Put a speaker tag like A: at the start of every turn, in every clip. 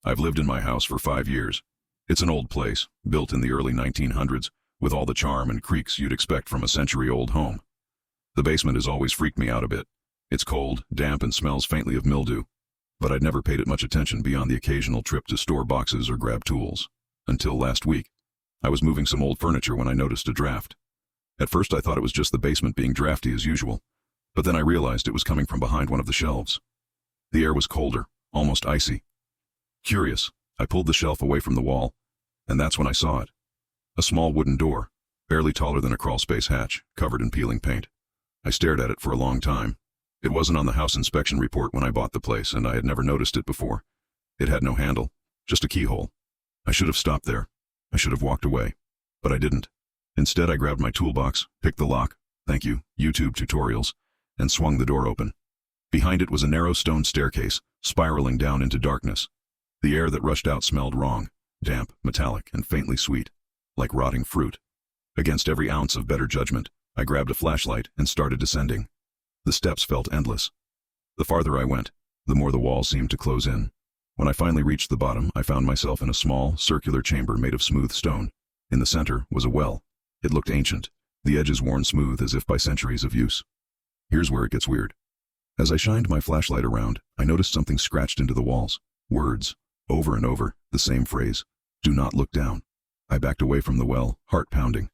A: I've lived in my house for 5 years. It's an old place, built in the early 1900s, with all the charm and creaks you'd expect from a century-old home. The basement has always freaked me out a bit. It's cold, damp, and smells faintly of mildew. But I'd never paid it much attention beyond the occasional trip to store boxes or grab tools. Until last week. I was moving some old furniture when I noticed a draft. At first I thought it was just the basement being drafty as usual, but then I realized it was coming from behind one of the shelves. The air was colder, almost icy. Curious, I pulled the shelf away from the wall, and that's when I saw it. A small wooden door, barely taller than a crawlspace hatch, covered in peeling paint. I stared at it for a long time. It wasn't on the house inspection report when I bought the place, and I had never noticed it before. It had no handle, just a keyhole. I should have stopped there. I should have walked away, but I didn't. Instead, I grabbed my toolbox, picked the lock, thank you, YouTube tutorials, and swung the door open. Behind it was a narrow stone staircase, spiraling down into darkness. The air that rushed out smelled wrong, damp, metallic, and faintly sweet, like rotting fruit. Against every ounce of better judgment, I grabbed a flashlight and started descending. The steps felt endless. The farther I went, the more the walls seemed to close in. When I finally reached the bottom, I found myself in a small, circular chamber made of smooth stone. In the center was a well. It looked ancient, the edges worn smooth as if by centuries of use. Here's where it gets weird. As I shined my flashlight around, I noticed something scratched into the walls. Words, over and over, the same phrase. Do not look down. I backed away from the well, heart pounding.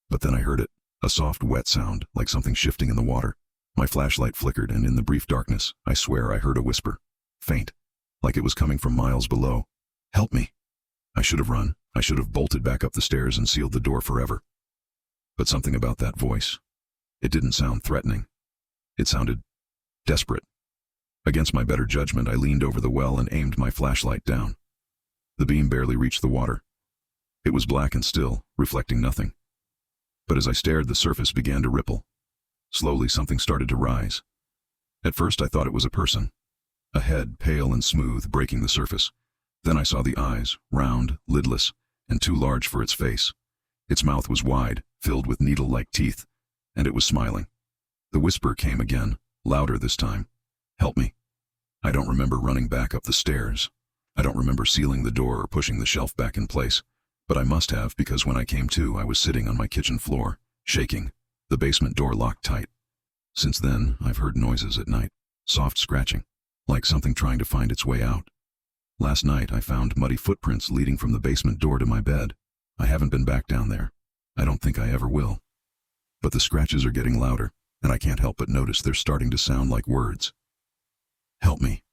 A: But then I heard it, a soft, wet sound, like something shifting in the water. My flashlight flickered, and in the brief darkness, I swear I heard a whisper. Faint, like it was coming from miles below. Help me. I should have run. I should have bolted back up the stairs and sealed the door forever. But something about that voice. It didn't sound threatening. It sounded desperate. Against my better judgment, I leaned over the well and aimed my flashlight down. The beam barely reached the water. It was black and still, reflecting nothing. But as I stared, the surface began to ripple. Slowly, something started to rise. At first, I thought it was a person. A head, pale and smooth, breaking the surface. Then I saw the eyes, round, lidless, and too large for its face. Its mouth was wide, filled with needle-like teeth, and it was smiling. The whisper came again, louder this time. Help me. I don't remember running back up the stairs. I don't remember sealing the door or pushing the shelf back in place, but I must have, because when I came to, I was sitting on my kitchen floor, shaking, the basement door locked tight. Since then, I've heard noises at night, soft scratching, like something trying to find its way out. Last night, I found muddy footprints leading from the basement door to my bed. I haven't been back down there. I don't think I ever will. But the scratches are getting louder, and I can't help but notice they're starting to sound like words. Help me.